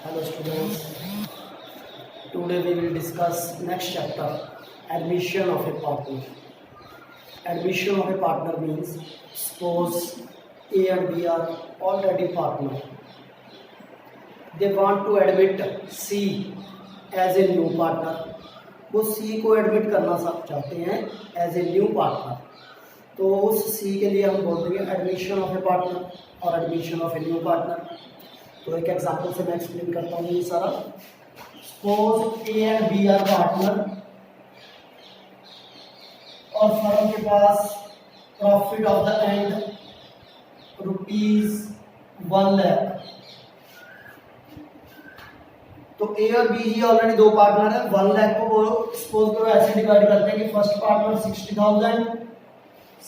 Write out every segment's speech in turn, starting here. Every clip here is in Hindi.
Hello students, today we will discuss next chapter, admission of a partner. Admission of a partner means suppose A and B are already partner. They want to admit C as a new partner. वो C को एडमिट करना चाहते हैं एज ए न्यू पार्टनर, तो उस C के लिए हम बोल देंगे एडमिशन ऑफ ए पार्टनर और admission of a new partner. तो एक एग्जांपल से मैं एक्सप्लेन करता हूँ ये सारा। Suppose A and B are partner और फर्म के पास profit of the and ₹1 lakh. तो ए और बी ही ऑलरेडी दो पार्टनर है। 1 लाख को वो सपोज करो ऐसे डिवाइड करते हैं कि फर्स्ट पार्टनर 60,000,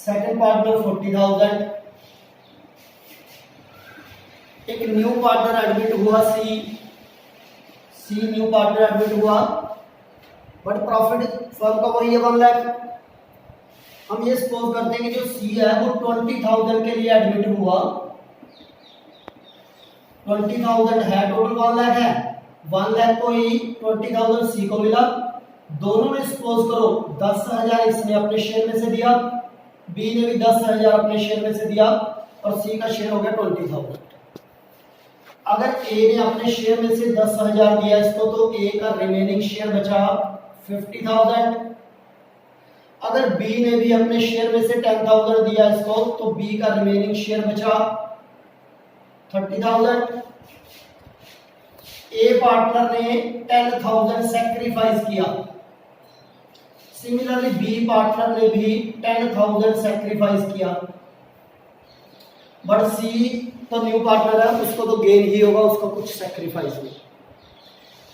सेकंड पार्टनर 40,000। एक न्यू पार्टनर एडमिट हुआ सी न्यू पार्टनर एडमिट हुआ, बट प्रॉफिट फर्म का वही है 1 लाख। हम ये सपोज करते हैं कि जो सी है वो 20,000 के लिए एडमिट हुआ। 20,000 है, टोटल 1 लाख है। 1 लाख को ही 20,000 सी को मिला। दोनों ने सपोज करो 10,000 इसने अपने शेयर में से दिया, बी ने भी 10,000 अपने शेयर में से दिया और सी का शेयर हो गया 20,000। अगर ए ने अपने शेयर में से 10,000 दिया इसको, तो ए का रिमेनिंग शेयर बचा 50,000। अगर बी ने भी अपने शेयर में से 10,000 दिया इसको, तो बी का रिमेनिंग शेयर बचा 30,000। ए पार्टनर ने 10,000 सैक्रिफाइस किया, सिमिलरली बी पार्टनर ने भी 10,000 सैक्रिफाइस किया, बट सी तो न्यू पार्टनर है, उसको तो गेन ही होगा, उसको कुछ सैक्रिफाइस नहीं।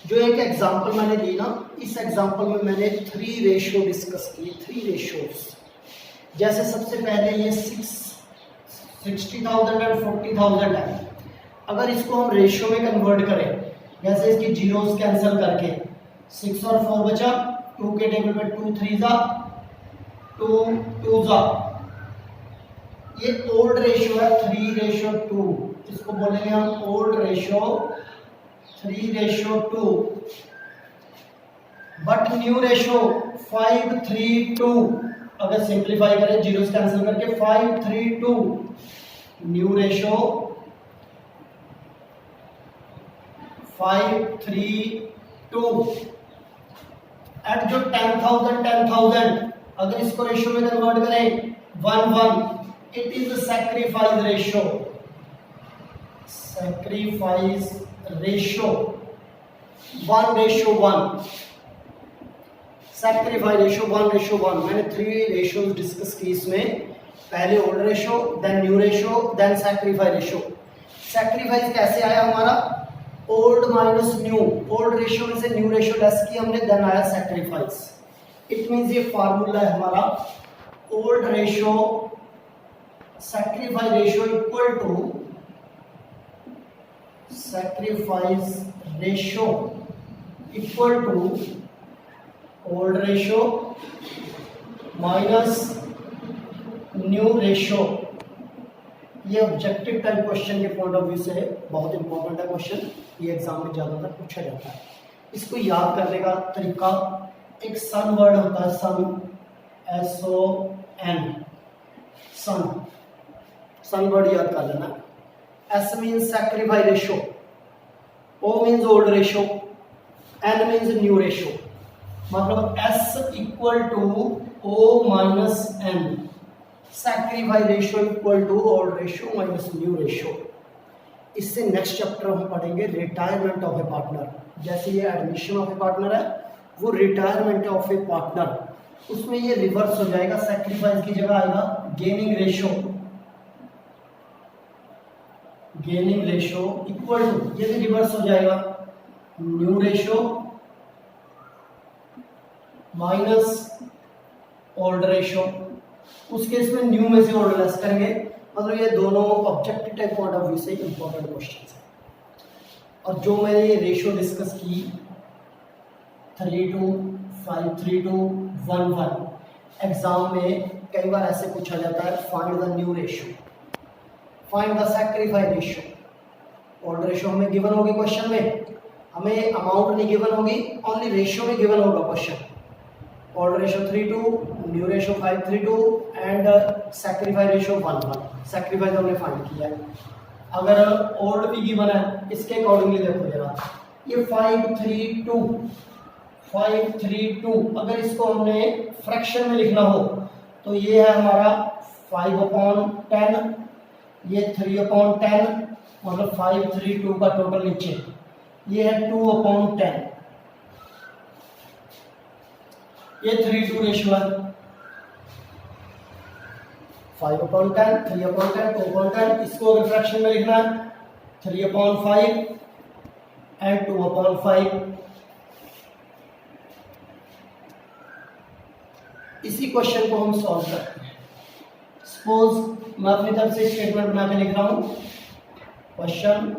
जो एक एग्जांपल मैंने ली ना, इस एग्जांपल में मैंने 3 रेशियो डिस्कस किए, 3 रेशियोज। जैसे सबसे पहले ये 60,000 और 40,000 है। अगर इसको हम रेशियो में कन्वर्ट करें, जैसे इसकी जीरोस कैंसिल करके 6 और 4 बचा, 2 के टेबल पे 2 3 जा 2 2 जा। ये ओल्ड रेशियो है 3:2, इसको बोलेंगे हम old ratio 3:2। But new ratio 5:3:2। अगर सिंप्लीफाई करें जीरोस कैंसिल करके 5:3:2, न्यू रेशियो 5:3:2। एट जो 10,000 अगर इसको रेशियो में कन्वर्ट करें 1:1, it is a sacrifice ratio 1:1। sacrifice ratio 1:1। मैंने 3 रेशियोज डिस्कस की इसमें। पहले old ratio, then new ratio, then sacrifice ratio. Sacrifice कैसे आया हमारा? Old minus new. Old ratio में से न्यू रेशियो लेस की हमने, देन आया सैक्रिफाइस। इट मींस ये फार्मूला है हमारा, old ratio sacrifice ratio equal to sacrifice ratio equal to old ratio minus new ratio। ये ऑब्जेक्टिव टाइप क्वेश्चन के पॉइंट ऑफ व्यू से बहुत इंपॉर्टेंट है क्वेश्चन, ये एग्जाम में ज्यादातर पूछा जाता है। इसको याद करने का तरीका, एक सन वर्ड होता है, सन, SON, सन। सन वर्ड याद कर लेना। S means sacrifice ratio, O means old ratio, N means new ratio. मतलब S equal to O minus N, sacrifice ratio equal to old ratio minus new ratio. इससे नेक्स्ट चैप्टर हम पढ़ेंगे रिटायरमेंट ऑफ ए पार्टनर। जैसे ये एडमिशन ऑफ ए पार्टनर है, वो रिटायरमेंट ऑफ ए पार्टनर, उसमें ये रिवर्स हो जाएगा, सैक्रिफाइस की जगह आएगा gaining ratio. Gaining ratio equal to, ये भी रिवर्स हो जाएगा, new ratio minus old ratio. उस केस में न्यू में से ओल्ड लेस करेंगे। मतलब ये दोनों objective type point of view से इंपॉर्टेंट क्वेश्चन है। और जो मैंने ये रेशियो डिस्कस की 3:2, 5:3:2, 1:1, एग्जाम में कई बार ऐसे पूछा जाता है, find the new ratio, find the sacrifice ratio। Old ratio हमें गिवन होगी क्वेश्चन में, हमें अमाउंट नहीं गिवन होगी, ओनली रेशियो में गिवन होगा question. Old ratio 3:2, new ratio 5:3:2 and sacrifice ratio 1:1। Sacrifice हमने फाइंड किया है। अगर ओल्ड भी गिवन है इसके अकॉर्डिंगली देखो जरा, ये 5:3:2 अगर इसको हमने फ्रैक्शन में लिखना हो तो ये है हमारा 5/10, ये 3/10, मतलब 5:3:2 का टोटल नीचे, ये है 2/10, ये 3:2 रेशियो है। 5/10, 3/10, 2/10, इसको अगर फ्रैक्शन में लिखना है 3/5 एंड 2/5। इसी क्वेश्चन को हम सॉल्व करते हैं। सपोज मैं अपनी तरफ से स्टेटमेंट बना के लिख रहा हूं। क्वेश्चन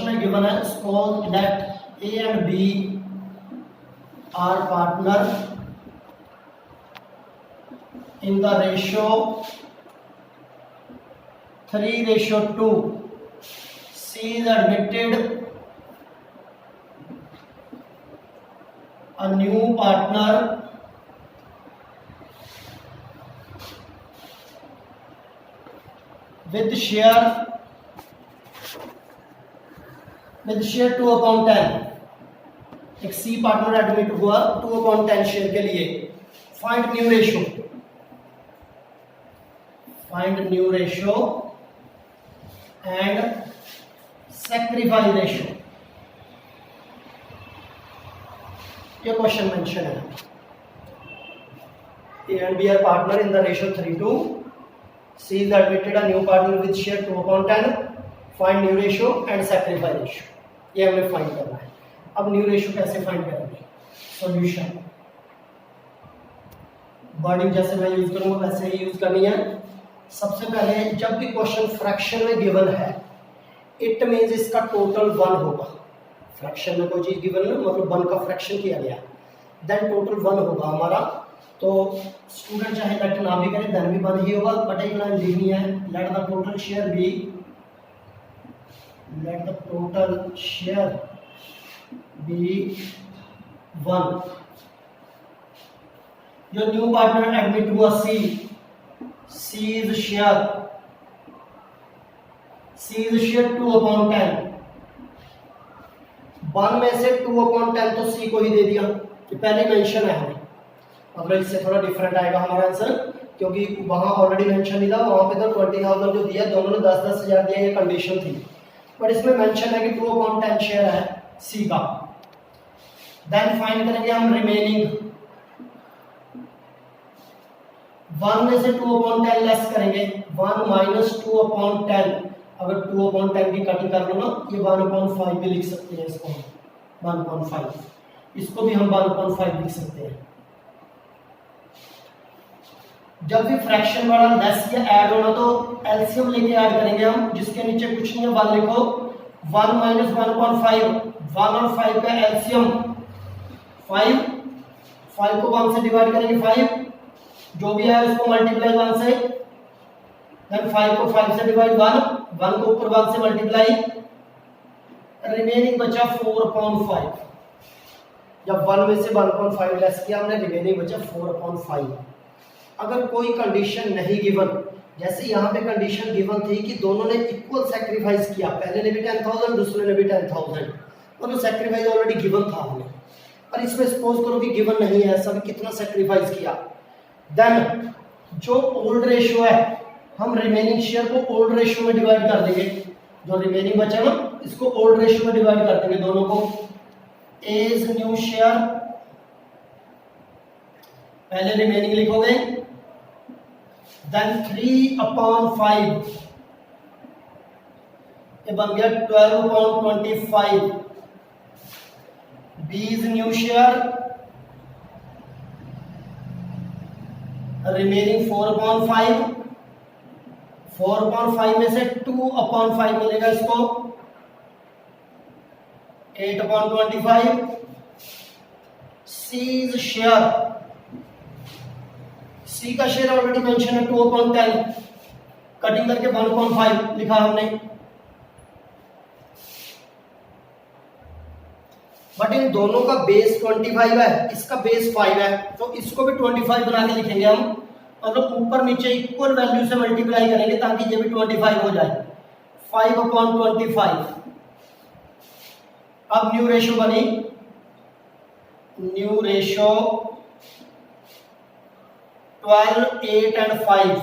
में गिवन है, suppose that A and B are partner in the ratio 3:2. C is admitted a new partner with share 2/10। एक C पार्टनर एडमिट हुआ 2/10 शेयर के लिए। Find new ratio, find new ratio and sacrifice ratio। ये क्वेश्चन मेंशन है। A and B are partner in the ratio 3:2. C is admitted a new partner with share 2/10. Find new ratio and sacrifice ratio। ये हमें फाइंड करना है। अब न्यू रेशियो कैसे फाइंड करेंगे? सॉल्यूशन वर्डिंग जैसे मैं यूज करूंगा वैसे ही यूज करनी है। सबसे पहले जब भी क्वेश्चन फ्रैक्शन में गिवन है इट मींस इसका टोटल 1 होगा। फ्रैक्शन में कोई चीज गिवन है मतलब 1 का फ्रैक्शन किया गया, देन टोटल 1 होगा हमारा। तो स्टूडेंट चाहे लेट ना भी करे देन भी 1 ही होगा। बट एक लाइन लिखनी है, let the total share be 1। जो न्यू पार्टनर एडमिट हुआ C is share 2/10। 1 में से 2/10 तो C को ही दे दिया, कि पहले मेंशन है हमें। अगर इससे थोड़ा डिफरेंट आएगा हमारा आंसर, क्योंकि वहां ऑलरेडी मेंशन नहीं था, वहां पे तो 20,000 जो दिया दोनों ने 10-10 हजार दिया, ये कंडीशन थी। बट इसमें मेंशन है कि 2/10 शेयर है C का। देन फाइंड करेंगे हम रिमेनिंग। 1 में से 2/10 लेस करेंगे, 1 माइनस 2/10। अगर 2/10 की कटिंग कर लो ना, ये 1/5 भी लिख सकते हैं इसको, 1/5। इसको भी हम 1/5 लिख सकते हैं। जब भी फ्रैक्शन वाला लेस या ऐड होना तो एलसीएम लेके ऐड करेंगे हम, जिसके नीचे कुछ नहीं है 1 लिखो। 1 माइनस 1/5, 1 और 5 का एलसीएम 5 को 1 से डिवाइड करेंगे 5, जो भी है उसको मल्टीप्लाई 1 से, देन 5 को 5 से डिवाइड 1 को ऊपर 1 से मल्टीप्लाई, रिमेनिंग बचा 4/5। जब 1 में से 1/5 लेस किया हमने, रिमेनिंग बचा 4/5। अगर कोई कंडीशन नहीं गिवन, जैसे यहाँ पे कंडीशन गिवन थी कि दोनों ने इक्वल सैक्रिफाइस किया, पहले ने भी 10,000 दूसरे ने भी 10,000, मतलब सैक्रिफाइस ऑलरेडी गिवन था हमने। और इसमें सपोज करो कि गिवन नहीं है, सब कितना सैक्रिफाइस किया, देन जो ओल्ड रेशियो है हम रिमेनिंग शेयर को ओल्ड रेशियो में डिवाइड कर देंगे। जो रिमेनिंग बचा ना इसको ओल्ड रेशियो में डिवाइड कर देंगे दोनों को। ए इज न्यू शेयर, पहले रिमेनिंग लिखोगे, देन 3/5, ये बन गया 12/25। B is new share, remaining 4/5 में से 2/5 मिलेगा इसको, 8/25। सी इज शेयर, सी का शेयर ऑलरेडी मेंशन है 2/10, कटिंग करके 1.5 लिखा हमने, बट इन दोनों का बेस 25 है, इसका बेस 5 है, तो इसको भी 25 बना के लिखेंगे हम, मतलब ऊपर नीचे इक्वल वैल्यू से मल्टीप्लाई करेंगे ताकि ये भी 25 हो जाए, 5/25। अब न्यू रेशो बनी, new ratio 12, 8 and 5,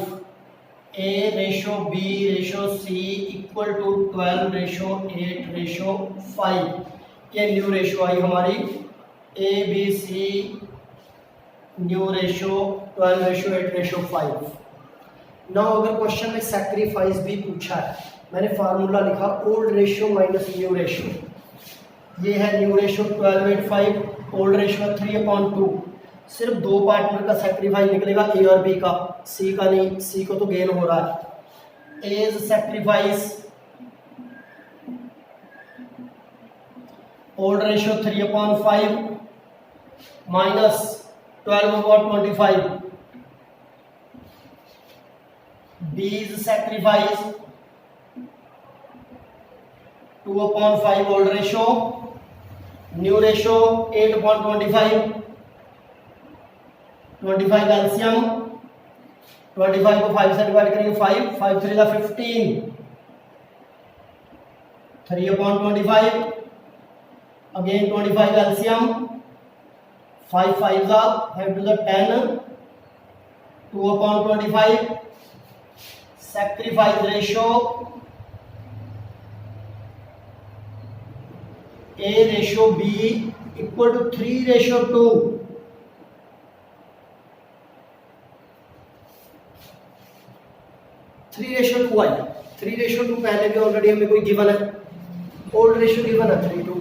A ratio B ratio C equal to 12 ratio 8 ratio 5। ये न्यू रेशो आई हमारी, A B C new ratio 12 ratio 8 ratio 5। Now अगर क्वेश्चन में सैक्रिफाइस भी पूछा है, मैंने फार्मूला लिखा old ratio minus new ratio. ये है न्यू रेशो 12, 8, 5, ओल्ड रेशो 3/2। सिर्फ दो पार्टनर का सैक्रिफाइस निकलेगा, ए और बी का, सी का नहीं, सी को तो गेन हो रहा है। As sacrifice old ratio 3/5 minus 12/25। B's sacrifice 2/5 old ratio, new ratio 8/25, 25 LCM, 25 को 5 से डिवाइड करेंगे 5, 5 3 जा 15, 3/25, अगेन 25 एलसीएम, 5 5 जा 5 to the 10, 2/25, sacrifice ratio A ratio B equal to 3 ratio 2। 3 ratio 2 आई, 3 रेशो 2 पहले भी ऑलरेडी हमें कोई गिवन है, ओल्ड रेशो गिवन है 3:2।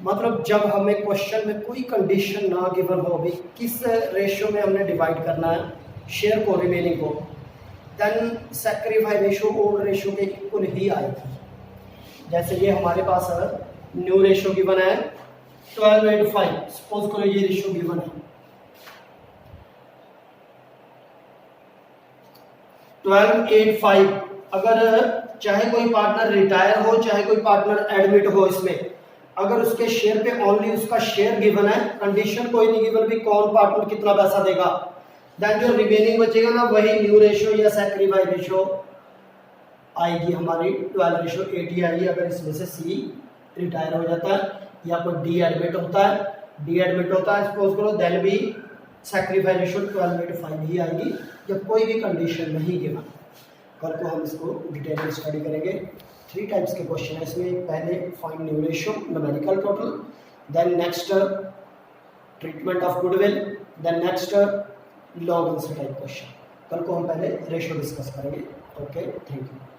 मतलब जब हमें क्वेश्चन में कोई कंडीशन ना गिवन हो, भी किस रेशो में हमने डिवाइड करना है शेयर को, रिमेनिंग को, then sacrifice ratio old ratio के इक्वल ही आएगी। जैसे ये हमारे पास न्यू रेशो गिवन है 12, 8, 5, सपोज करो ये रेशो गिवन है 12, 8, 5। अगर चाहे कोई पार्टनर रिटायर हो, चाहे कोई पार्टनर एडमिट हो, इसमें अगर उसके शेयर पे ओनली उसका शेयर गिवन है, कंडीशन कोई नहीं गिवन भी कौन पार्टनर कितना पैसा देगा, देन जो रिमेनिंग बचेगा ना वही न्यू रेशो या सैक्रिफाइस रेशो आएगी हमारी, 12 रेशो 8 ही आएगी। अगर इसमें से सी रिटायर हो जाता है या कोई डी एडमिट होता है, सपोज करो, देन भी सैक्रिफाइस रेशो 12, 8, 5 ही आएगी, जब कोई भी कंडीशन नहीं गिवन। कल को हम इसको डिटेल में स्टडी करेंगे। 3 टाइप्स के क्वेश्चन है इसमें, पहले find new ratio numerical total, then next treatment of goodwill, then next long answer type question. कल को हम पहले रेशो डिस्कस करेंगे। Okay, thank you.